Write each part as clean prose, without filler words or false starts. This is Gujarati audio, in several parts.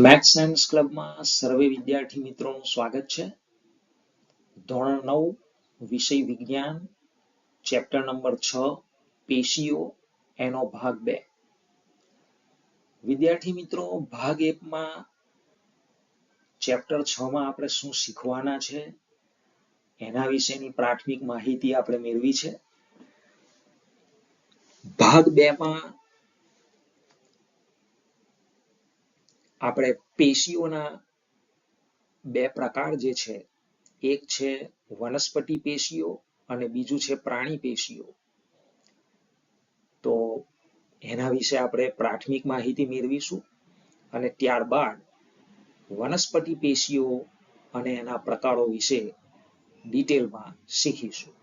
મેથ્સ સાયન્સ ક્લબમાં સર્વે વિદ્યાર્થી મિત્રોનું સ્વાગત છે. ધોરણ 9 વિષય વિજ્ઞાન, ચેપ્ટર નંબર 6 પેશીઓ, એનો ભાગ 2. વિદ્યાર્થી મિત્રો, ભાગ 1 માં ચેપ્ટર 6 માં આપણે શું શીખવાના છે એના વિશેની પ્રાથમિક માહિતી આપણે મેળવી છે. ભાગ 2 માં આપણે પેશીઓના બે પ્રકાર જે છે, એક છે વનસ્પતિ પેશીઓ અને બીજું છે પ્રાણી પેશીઓ. તો એના વિશે આપણે પ્રાથમિક માહિતી મેળવીશું અને ત્યારબાદ વનસ્પતિ પેશીઓ અને એના પ્રકારો વિશે ડિટેલમાં શીખીશું.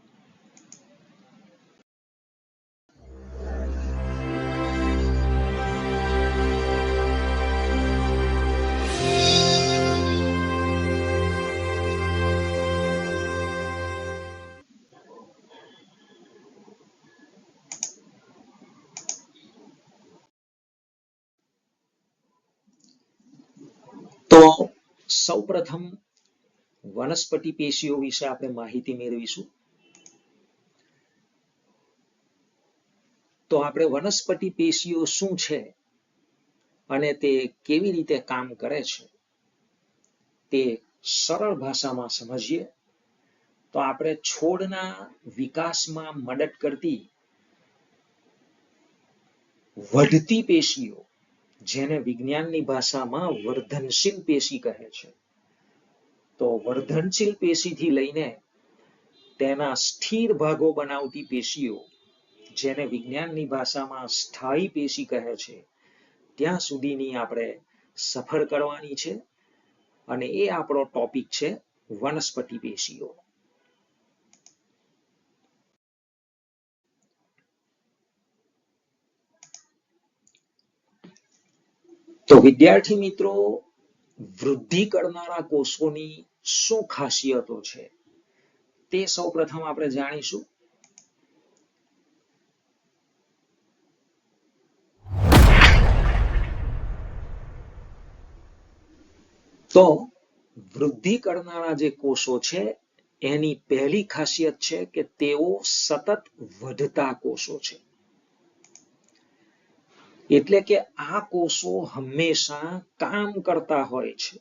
તો સૌપ્રથમ વનસ્પતિ પેશીઓ વિશે આપણે માહિતી મેળવીશું. તો આપણે વનસ્પતિ પેશીઓ શું છે અને તે કેવી રીતે કામ કરે છે તે સરળ ભાષામાં સમજીએ તો આપણે છોડના વિકાસમાં મદદ કરતી વધતી પેશીઓ, જેને વિજ્ઞાનની ભાષામાં વર્ધનશીલ પેશી કહે છે. તો વર્ધનશીલ પેશીથી લઈને તેના સ્થિર ભાગો બનાવતી પેશીઓ, જેને વિજ્ઞાનની ભાષામાં સ્થાયી પેશી કહે છે, ત્યાં સુધીની આપણે સફર કરવાની છે અને એ આપણો ટોપિક છે વનસ્પતિ પેશીઓ. તો વિદ્યાર્થી મિત્રો, વૃદ્ધિ કરનારા કોષોની શું ખાસિયતો છે તે સૌપ્રથમ આપણે જાણીશું. તો વૃદ્ધિ કરનારા જે કોષો છે એની પહેલી ખાસિયત છે કે તેઓ સતત વધતા કોષો છે. એટલે કે આ કોષો હંમેશા કામ કરતા હોય છે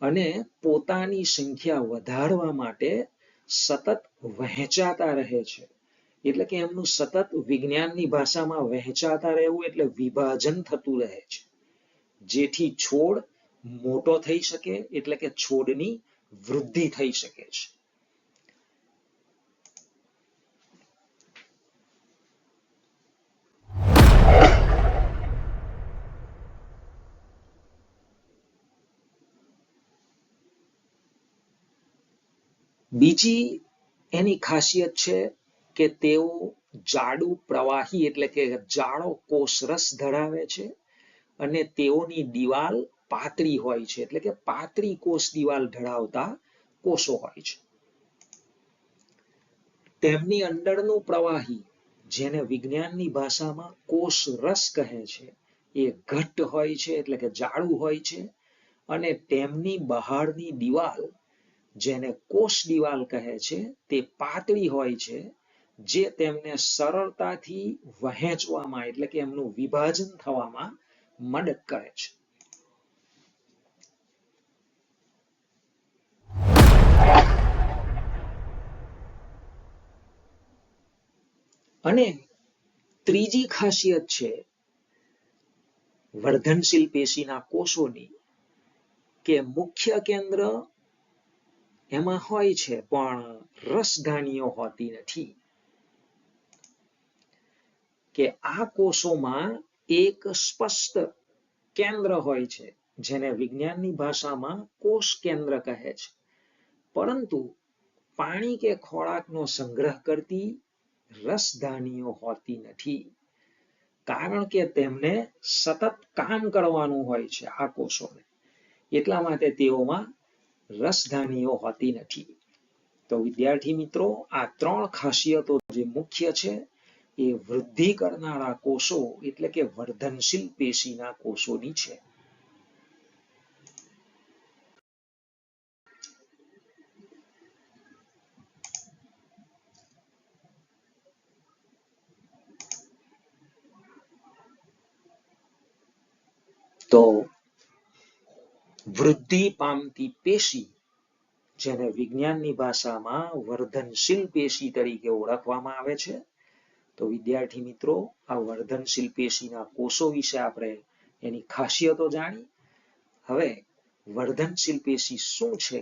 અને પોતાની સંખ્યા વધારવા માટે સતત વહેંચાતા રહે છે. એટલે કે એમનું સતત વિજ્ઞાનની ભાષામાં વહેંચાતા રહેવું એટલે વિભાજન થતું રહે છે, જેથી છોડ મોટો થઈ શકે, એટલે કે છોડની વૃદ્ધિ થઈ શકે છે. બીજી એની ખાસિયત છે કે તેઓ જાડું પ્રવાહી એટલે કે જાડો કોષરસ ધરાવે છે અને તેઓની દિવાલ પાતળી હોય છે, એટલે કે પાતળી કોષ દિવાલ ધરાવતા કોષો હોય છે. તેમની અંદરનું પ્રવાહી, જેને વિજ્ઞાનની ભાષામાં કોષરસ કહે છે, એ ઘટ્ટ હોય છે, એટલે કે જાડું હોય છે અને તેમની બહારની દિવાલ, જેને કોષ દિવાલ કહે છે, તે પાતળી હોય છે, જે તેમને સરળતાથી વહેંચવામાં એટલે કે એમનું વિભાજન થવામાં મદદ કરે છે. અને ત્રીજી ખાસિયત છે વર્ધનશીલ પેશીના કોષોની કે મુખ્ય કેન્દ્ર એમાં હોય છે પણ રસધાનીઓ હોતી નથી. કે આ કોષોમાં એક સ્પષ્ટ કેન્દ્ર હોય છે, જેને વિજ્ઞાનની ભાષામાં કોષ કેન્દ્ર કહે છે, પરંતુ પાણી કે ખોરાકનો સંગ્રહ કરતી રસધાનીઓ હોતી નથી, કારણ કે તેમને સતત કામ કરવાનું હોય છે આ કોષોને, એટલા માટે તેઓમાં રસધાનીઓ હોતી નથી. તો વિદ્યાર્થી મિત્રો, આ ત્રણ ખાસિયતો જે મુખ્ય છે એ વૃદ્ધિ કરનારા કોષો એટલે કે વર્ધનશીલ પેશીના કોષોની છે. તો વૃદ્ધિ પામતી પેશી, જેને વિજ્ઞાનની ભાષામાં વર્ધનશીલ પેશી તરીકે ઓળખવામાં આવે છે. તો વિદ્યાર્થી મિત્રો, આ વર્ધનશીલ પેશીના કોષો વિશે આપણે એની ખાસિયતો જાણી. હવે વર્ધનશીલ પેશી શું છે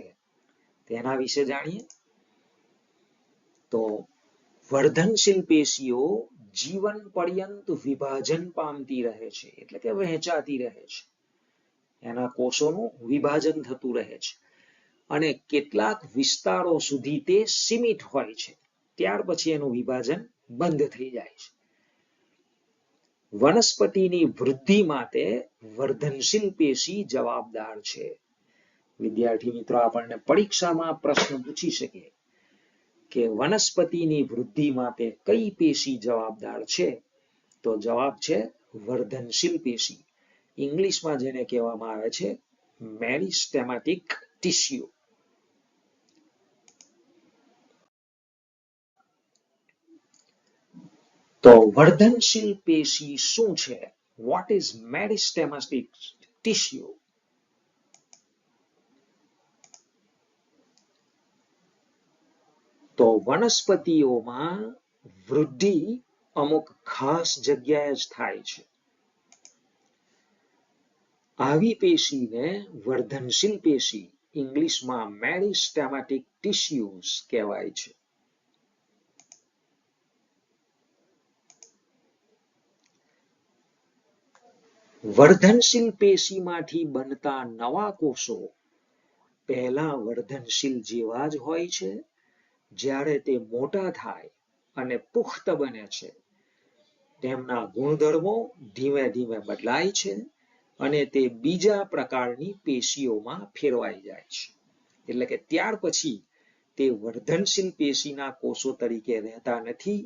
તેના વિશે જાણીએ. તો વર્ધનશીલ પેશીઓ જીવન પર્યંત વિભાજન પામતી રહે છે, એટલે કે વહેંચાતી રહે છે. એના કોષોનું વિભાજન થતું રહે છે અને કેટલાક વિસ્તારો સુધી તે સીમિત હોય છે. ત્યાર પછી એનું વિભાજન બંધ થઈ જાય છે. વનસ્પતિની વૃદ્ધિ માટે વર્ધનશીલ પેશી જવાબદાર છે. વિદ્યાર્થી મિત્રો, આપણને પરીક્ષામાં પ્રશ્ન પૂછી શકે કે વનસ્પતિની વૃદ્ધિ માટે કઈ પેશી જવાબદાર છે? તો જવાબ છે વર્ધનશીલ પેશી. ઇંગ્લિશમાં જેને કહેવામાં આવે છે મેરિસ્ટેમેટિક ટિશ્યુ. તો વર્ધનશીલ પેશી શું છે? What is meristematic tissue? તો વનસ્પતિઓમાં વૃદ્ધિ અમુક ખાસ જગ્યાએ જ થાય છે. આવી પેશીને વર્ધનશીલ પેશી, ઇંગ્લિશમાં મેરિસ્ટેમેટિક ટિશ્યુઝ કહેવાય છે. વર્ધનશીલ પેશીમાંથી બનતા નવા કોષો પહેલા વર્ધનશીલ જેવા જ હોય છે. જ્યારે તે મોટા થાય અને પુખ્ત બને છે, તેમના ગુણધર્મો ધીમે ધીમે બદલાય છે અને તે બીજા પ્રકારની પેશીઓમાં ફેરવાઈ જાય છે. એટલે કે ત્યાર પછી તે વર્ધનશીલ પેશીના કોષો તરીકે રહેતા નથી,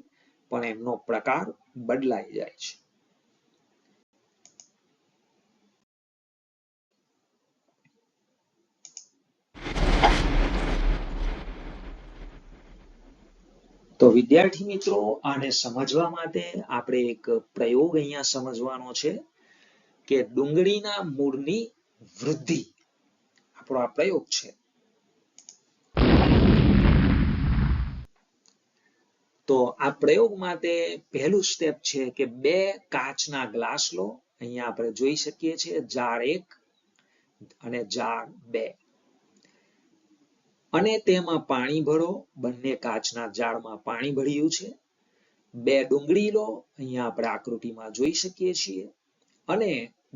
પણ એમનો પ્રકાર બદલાઈ જાય છે. તો વિદ્યાર્થી મિત્રો, આને સમજવા માટે આપણે એક પ્રયોગ અહીંયા સમજવાનો છે કે ડુંગળીના મૂળની વૃદ્ધિ. આપણો આ પ્રયોગ છે. તો આ પ્રયોગ માટે પહેલું સ્ટેપ છે કે બે કાચના ગ્લાસ લો. અહીંયા આપણે જોઈ શકીએ છીએ જાર 1 અને જાર 2. અને તેમાં પાણી ભરો. બંને કાચના જારમાં પાણી ભર્યું છે. બે ડુંગળી લો. અહીંયા આપણે આકૃતિમાં જોઈ શકીએ છીએ. અને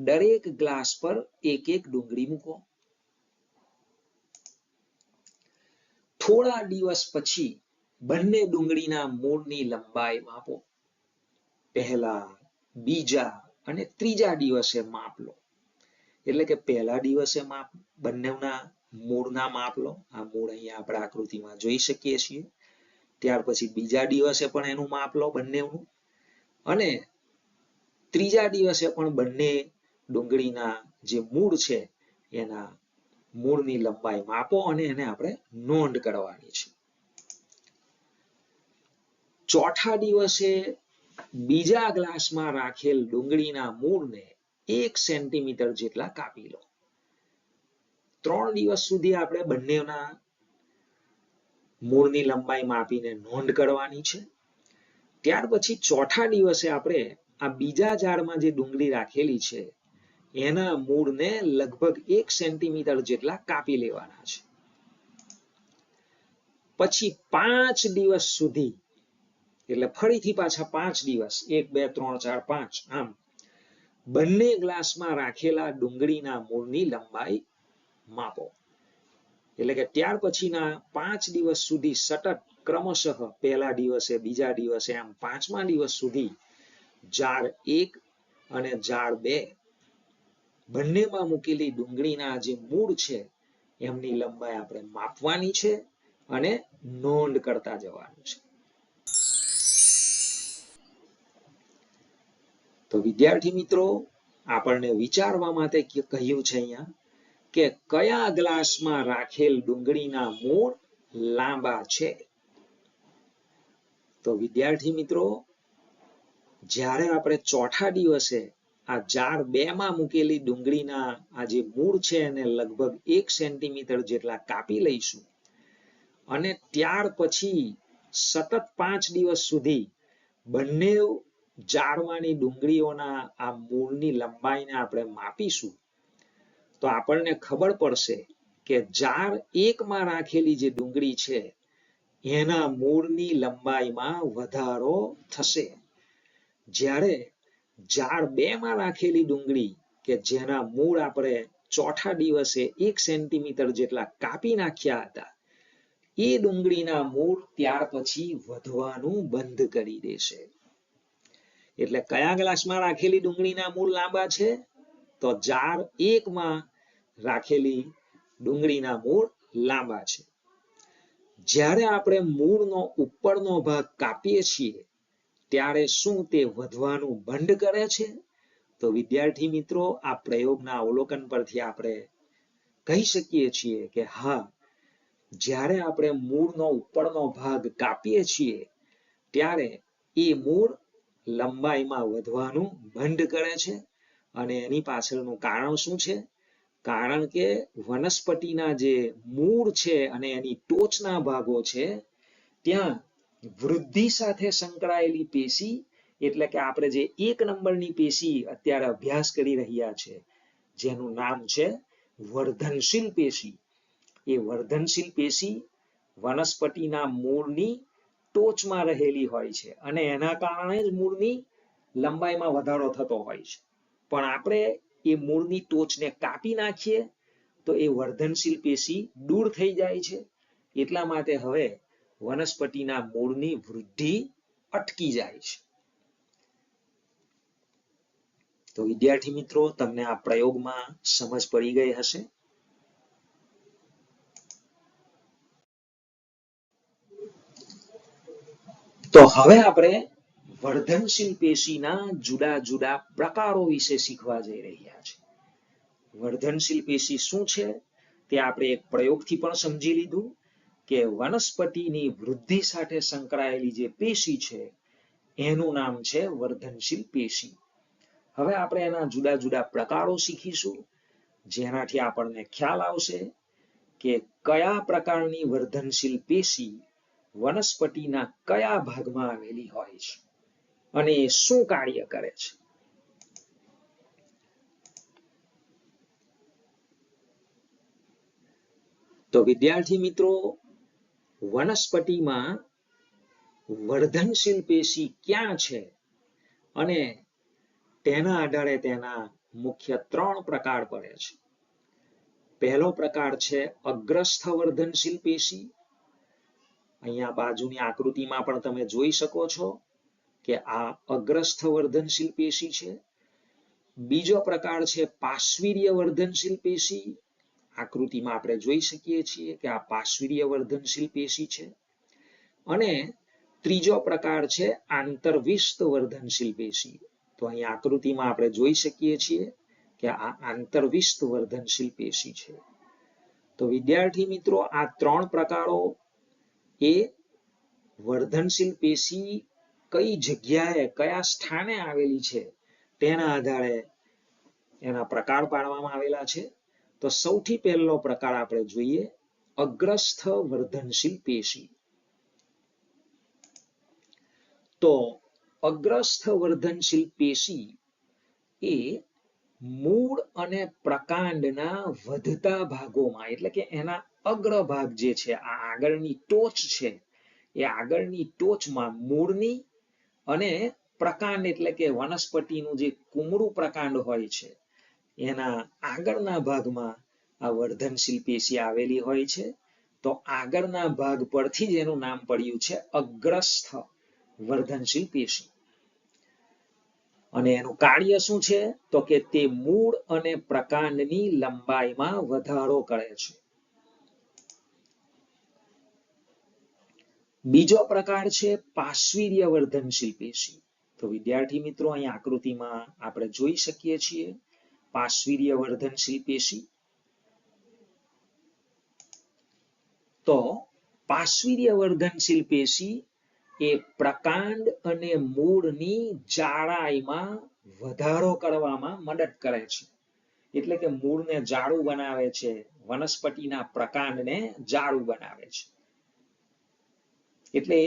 દરેક ગ્લાસ પર એક એક ડુંગળી મૂકો. થોડા દિવસ પછી બંને ડુંગળીના મૂળની લંબાઈ માપો. પહેલા, બીજા અને ત્રીજા દિવસે માપ લો. એટલે કે પહેલા દિવસે માપ બંનેના મૂળના માપ લો. આ મૂળ અહીંયા આપણે આકૃતિમાં જોઈ શકીએ છીએ. ત્યાર પછી બીજા દિવસે પણ એનું માપ લો બંનેનું. અને ત્રીજા દિવસે પણ બંને ડુંગળીના જે મૂળ છે એના મૂળની લંબાઈ માપો અને એને આપણે નોંધ કરવાની છે. ચોથા દિવસે બીજા ગ્લાસમાં રાખેલ ડુંગળીના મૂળને 1 સેન્ટીમીટર જેટલા કાપી લો. 3 દિવસ સુધી આપણે બંનેના મૂળની લંબાઈ માપીને નોંધ કરવાની છે. ત્યાર પછી ચોથા દિવસે આપણે આ બીજા જારમાં જે ડુંગળી રાખેલી છે એના મૂળને લગભગ 1 સેન્ટીમીટર જેટલા કાપી લેવાના છે. પછી 5 દિવસ સુધી, એટલે ફરીથી પાછા 5 દિવસ, 1 2 3 4 5, આમ બંને ગ્લાસમાં રાખેલા ડુંગળીના મૂળની લંબાઈ માપો. એટલે કે ત્યાર પછીના 5 દિવસ સુધી સતત ક્રમશઃ પહેલા દિવસે, બીજા દિવસે, આમ 5મા દિવસ સુધી જાર 1 અને જાર 2 બંનેમાં મૂકેલી ડુંગળીના જે મૂળ છે એમની લંબાઈ આપણે માપવાની છે અને નોંધ કરતા જવાનું છે. તો વિદ્યાર્થી મિત્રો, આપણને વિચારવા માટે કહ્યું છે અહીંયા કે કયા ગ્લાસમાં રાખેલ ડુંગળીના મૂળ લાંબા છે. તો વિદ્યાર્થી મિત્રો, જ્યારે આપણે ચોથા દિવસે આ જાર 2 માં મૂકેલી ડુંગળીના આ જે મૂળ છે એને લગભગ 1 સેન્ટીમીટર જેટલા કાપી લઈશું અને ત્યાર પછી સતત 5 દિવસ સુધી બંને જાળવાની ડુંગળીઓના આ મૂળની લંબાઈને આપણે માપીશું તો આપણને ખબર પડશે કે જાર 1 માં રાખેલી જે ડુંગળી છે એના મૂળની લંબાઈમાં વધારો થશે, જ્યારે જાર 2 માં રાખેલી ડુંગળી કે જેના મૂળ આપણે ચોથા દિવસે 1 સેન્ટીમીટર જેટલા કાપી નાખ્યા હતા એ ડુંગળીના મૂળ ત્યાર પછી વધવાનું બંધ કરી દેશે. એટલે કયા ગ્લાસમાં રાખેલી ડુંગળીના મૂળ લાંબા છે? તો જાર 1 માં રાખેલી ડુંગળીના મૂળ લાંબા છે. જ્યારે આપણે મૂળનો ઉપરનો ભાગ કાપીએ છીએ ત્યારે શું તે વધવાનું બંધ કરે છે? તો વિદ્યાર્થી મિત્રો, આ પ્રયોગના અવલોકન પરથી આપણે કહી શકીએ છીએ કે હા, જ્યારે આપણે મૂળનો ઉપરનો ભાગ કાપીએ છીએ ત્યારે એ મૂળ લંબાઈમાં વધવાનું બંધ કરે છે. અને એની પાછળનું કારણ શું છે? કારણ કે વનસ્પતિના જે મૂળ છે અને એની ટોચના ભાગો છે ત્યાં વૃદ્ધિ સાથે સંકળાયેલી પેશી, એટલે કે આપણે જે 1 નંબરની પેશી અત્યારે અભ્યાસ કરી રહ્યા છે જેનું નામ છે વર્ધનશીલ પેશી, એ વર્ધનશીલ પેશી વનસ્પતિના મૂળની ટોચમાં રહેલી હોય છે અને એના કારણે જ મૂળની લંબાઈમાં વધારો થતો હોય છે. પણ આપણે એ મૂળની ટોચને કાપી નાખીએ તો એ વર્ધનશીલ પેશી દૂર થઈ જાય છે. એટલા માટે હવે વનસ્પતિના મૂળની વૃદ્ધિ અટકી જાય છે. તો વિદ્યાર્થી મિત્રો, તમને આ પ્રયોગમાં સમજ પડી ગઈ હશે. તો હવે આપણે વર્ધનશીલ પેશીના જુદા જુદા પ્રકારો વિશે શીખવા જઈ રહ્યા છીએ. વર્ધનશીલ પેશી શું છે તે આપણે એક પ્રયોગથી પણ સમજી લીધું કે વનસ્પતિની વૃદ્ધિ સાથે સંકળાયેલી જે પેશી છે એનું નામ છે વર્ધનશીલ પેશી. હવે આપણે એના જુદા જુદા પ્રકારો શીખીશું જેનાથી આપણને ખ્યાલ આવશે કે કયા પ્રકારની વર્ધનશીલ પેશી વનસ્પતિના કયા ભાગમાં આવેલી હોય છે અને એ શું કાર્ય કરે છે. તો વિદ્યાર્થી મિત્રો, વનસ્પતિમાં વર્ધનશીલ પેશી ક્યાં છે અને તેના આધારે તેના મુખ્ય 3 પ્રકાર પડે છે. પહેલો પ્રકાર છે અગ્રસ્થ વર્ધનશીલ પેશી. અહીંયા બાજુની આકૃતિમાં પણ તમે જોઈ શકો છો કે આ અગ્રસ્થ વર્ધનશીલ પેશી છે. બીજો પ્રકાર છે પાર્શ્વીય વર્ધનશીલ પેશી. આકૃતિમાં આપણે જોઈ શકીએ છીએ કે આ પાર્શ્વીય વર્ધનશીલ પેશી છે. અને ત્રીજો પ્રકાર છે આંતરવિસ્ત વર્ધનશીલ પેશી. તો અહીં આકૃતિમાં આપણે જોઈ શકીએ છીએ કે આ આંતરવિસ્ત વર્ધનશીલ પેશી છે. તો વિદ્યાર્થી મિત્રો, આ 3 પ્રકારો એ વર્ધનશીલ પેશી કઈ જગ્યાએ કયા સ્થાને આવેલી છે તેના આધારે એના પ્રકાર પાડવામાં આવેલા છે. તો સૌથી પહેલો પ્રકાર આપણે જોઈએ અગ્રસ્થ વર્ધનશીલ પેશી. તો અગ્રસ્થ વર્ધનશીલ પેશી એ મૂળ અને પ્રકાંડના વધતા ભાગોમાં, એટલે કે એના અગ્રભાગ જે છે, આ આગળની ટોચ છે, એ આગળની ટોચમાં મૂળની અને પ્રકાંડ એટલે કે વનસ્પતિનું જે કુમળું પ્રકાંડ હોય છે એના આગળના ભાગમાં આ વર્ધનશીલ પેશી આવેલી હોય છે. તો આગળના ભાગ પરથી જ એનું નામ પડ્યું છે અગ્રસ્થ વર્ધનશીલ પેશી. અને એનું કાર્ય શું છે? તો કે તે મૂળ અને પ્રકાંડની લંબાઈમાં વધારો કરે છે. બીજો પ્રકાર છે પાર્શ્વીય વર્ધનશીલ પેશી. તો વિદ્યાર્થી મિત્રો, અહીં આકૃતિમાં આપણે જોઈ શકીએ છીએ પાર્શ્વીય વર્ધનશીલ પેશી. તો પાર્શ્વીય વર્ધનશીલ પેશી એ પ્રકાંડ અને મૂળની જાડાઈમાં વધારો કરવામાં મદદ કરે છે. એટલે કે મૂળને જાડું બનાવે છે, વનસ્પતિના પ્રકાંડને જાડું બનાવે છે. એટલે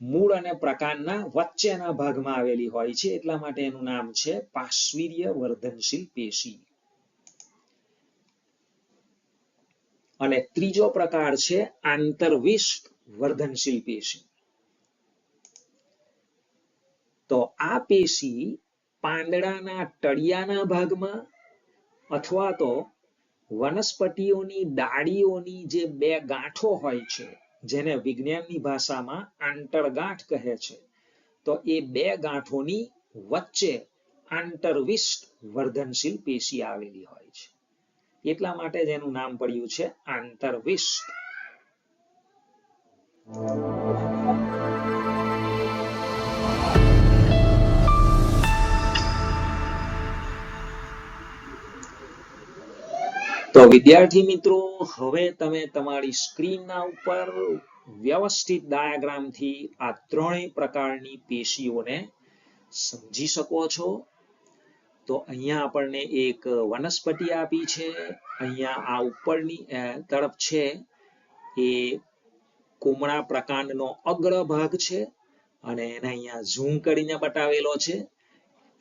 મૂળ અને પ્રકાંડના વચ્ચેના ભાગમાં આવેલી હોય છે, એટલા માટે એનું નામ છે પાર્શ્વીય વર્ધનશીલ પેશી. અને ત્રીજો પ્રકાર છે આંતરવિષ્ટ વર્ધનશીલ પેશી. તો આ પેશી પાંદડાના તળિયાના ભાગમાં અથવા તો વનસ્પતિઓની ડાળીઓની જે બે ગાંઠો હોય છે, જેને વિજ્ઞાનની ભાષામાં આંતરગાંઠ કહે છે, તો એ બે ગાંઠોની વચ્ચે આંતરવિષ્ટ વર્ધનશીલ પેશી આવેલી હોય છે. એટલા માટે જ એનું નામ પડ્યું છે આંતરવિષ્ટ. તો વિદ્યાર્થી મિત્રો, હવે તમે તમારી સ્ક્રીનના ઉપર વ્યવસ્થિત ડાયાગ્રામથી આ ત્રણેય પ્રકારની પેશીઓને સમજી શકો છો. તો અહીંયા આપણને એક વનસ્પતિ આપી છે. અહીંયા આ ઉપરની તરફ છે એ કુમળા પ્રકાંડનો અગ્ર ભાગ છે અને એને અહીંયા ઝૂમ કરીને બતાવેલો છે.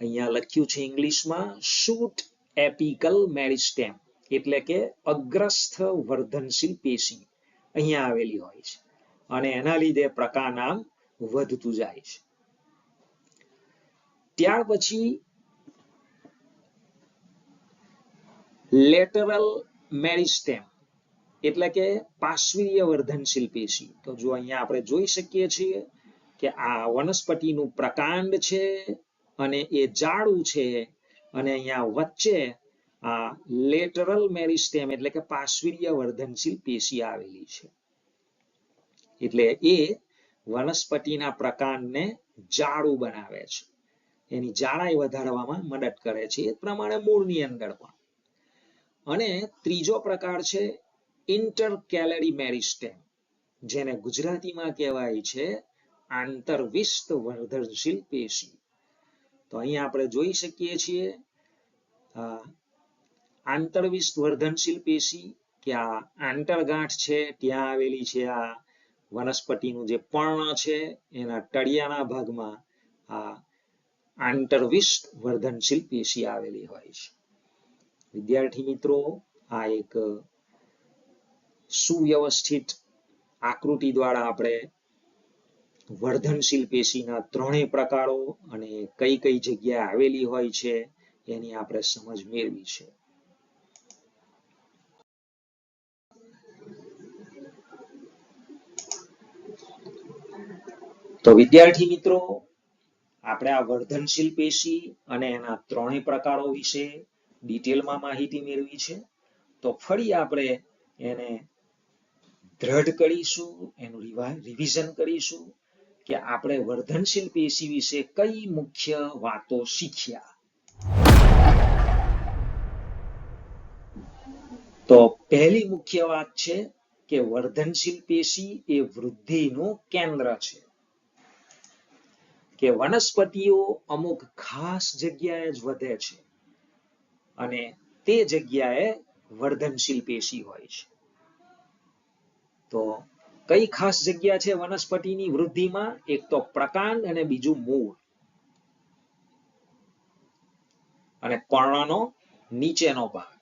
અહીંયા લખ્યું છે ઇંગ્લિશમાં શૂટ એપિકલ મેરિસ્ટેમ, એટલે કે અગ્રસ્થ વર્ધનશીલ પેશી અહીંયા આવેલી હોય છે અને એના લીધે પ્રકાંડ આમ વધતું જાય છે. ત્યાર પછી લેટરલ મેરિસ્ટેમ એટલે કે પાર્શ્વીય વર્ધનશીલ પેશી. તો જો અહીંયા આપણે જોઈ શકીએ છીએ કે આ વનસ્પતિનું પ્રકાંડ છે અને એ જાડું છે અને અહીંયા વચ્ચે આ લેટરલ મેરિસ્ટેમ એટલે કે પાર્શ્વીય વર્ધનશીલ પેશી આવેલી છે. એટલે એ વનસ્પતિના પ્રકાંડને જાડું બનાવે છે, એની જાડાઈ વધારવામાં મદદ કરે છે. એ પ્રમાણે મૂળની અંદર પણ. અને ત્રીજો પ્રકાર છે ઇન્ટરકેલરી મેરિસ્ટેમ, જેને ગુજરાતીમાં કહેવાય છે આંતરવિષ્ટ વર્ધનશીલ પેશી. તો અહીંયા આપણે જોઈ શકીએ છીએ આંતરવિષ્ટ વર્ધનશીલ પેશી કે આ આંતરગાંઠ છે ત્યાં આવેલી છે. આ વનસ્પતિનું જે પર્ણ છે એના તળિયાના ભાગમાં આ આંતરવિષ્ટ વર્ધનશીલ પેશી આવેલી હોય છે. વિદ્યાર્થી મિત્રો, આ એક સુવ્યવસ્થિત આકૃતિ દ્વારા આપણે વર્ધનશીલ પેશીના ત્રણેય પ્રકારો અને કઈ કઈ જગ્યાએ આવેલી હોય છે એની આપણે સમજ મેળવી છે. તો વિદ્યાર્થી મિત્રો, આપણે આ વર્ધનશીલ પેશી અને એના ત્રણેય પ્રકારો વિશે ડિટેલમાં માહિતી મેળવી છે. તો ફરી આપણે એને દ્રઢ કરીશું, એનું રિવિઝન કરીશું કે આપણે વર્ધનશીલ પેશી વિશે કઈ મુખ્ય વાતો શીખ્યા. તો પહેલી મુખ્ય વાત છે કે વર્ધનશીલ પેશી એ વૃદ્ધિનું કેન્દ્ર છે. કે વનસ્પતિઓ અમુક ખાસ જગ્યાએ જ વધે છે અને તે જગ્યાએ વર્ધનશીલ પેશી હોય છે. તો કઈ ખાસ જગ્યા છે વનસ્પતિની વૃદ્ધિમાં? એક તો પ્રકાંડ અને બીજું મૂળ અને પર્ણનો નીચેનો ભાગ.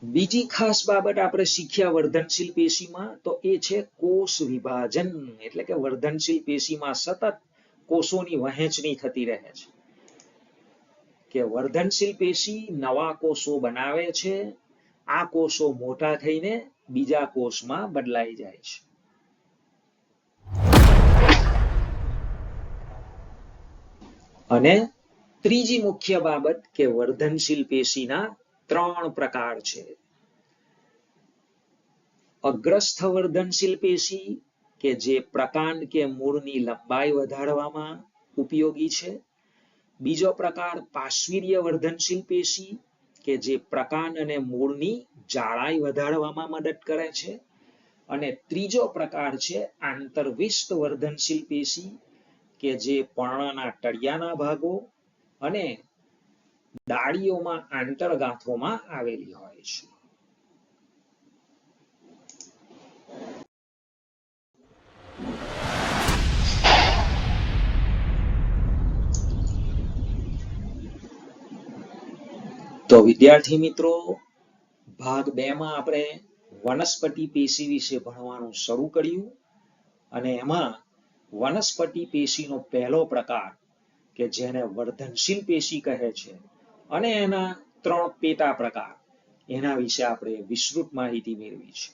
બીજી ખાસ બાબત આપણે શીખ્યા વર્ધનશીલ પેશીમાં તો એ છે કોષ વિભાજન. એટલે કે વર્ધનશીલ પેશીમાં સતત કોષોની વહેંચણી થતી રહે છે. કે વર્ધનશીલ પેશી નવા કોષો બનાવે છે. આ કોષો મોટા થઈને બીજા કોષમાં બદલાઈ જાય છે. અને ત્રીજી મુખ્ય બાબત કે વર્ધનશીલ પેશીના ત્રણ પ્રકાર છે. અગ્રસ્થ વર્ધનશીલ પેશી કે જે પ્રકાંડ કે મૂળની લંબાઈ વધારવામાં ઉપયોગી છે. બીજો પ્રકાર પાર્શ્વીય વર્ધનશીલ પેશી કે જે પ્રકાંડ અને મૂળની જાડાઈ વધારવામાં મદદ કરે છે. અને ત્રીજો પ્રકાર છે આંતરવિષ્ટ વર્ધનશીલ પેશી, કે જે પર્ણના તળિયાના ભાગો અને ડાળીઓમાં આંતરગાંઠોમાં આવેલી હોય છે. તો વિદ્યાર્થી મિત્રો, ભાગ 2 માં આપણે વનસ્પતિ પેશી વિશે ભણવાનું શરૂ કર્યું અને એમાં વનસ્પતિ પેશીનો પહેલો પ્રકાર કે જેને વર્ધનશીલ પેશી કહે છે અને એના 3 પેટા પ્રકાર, એના વિશે આપણે વિસ્તૃત માહિતી મેળવી છે.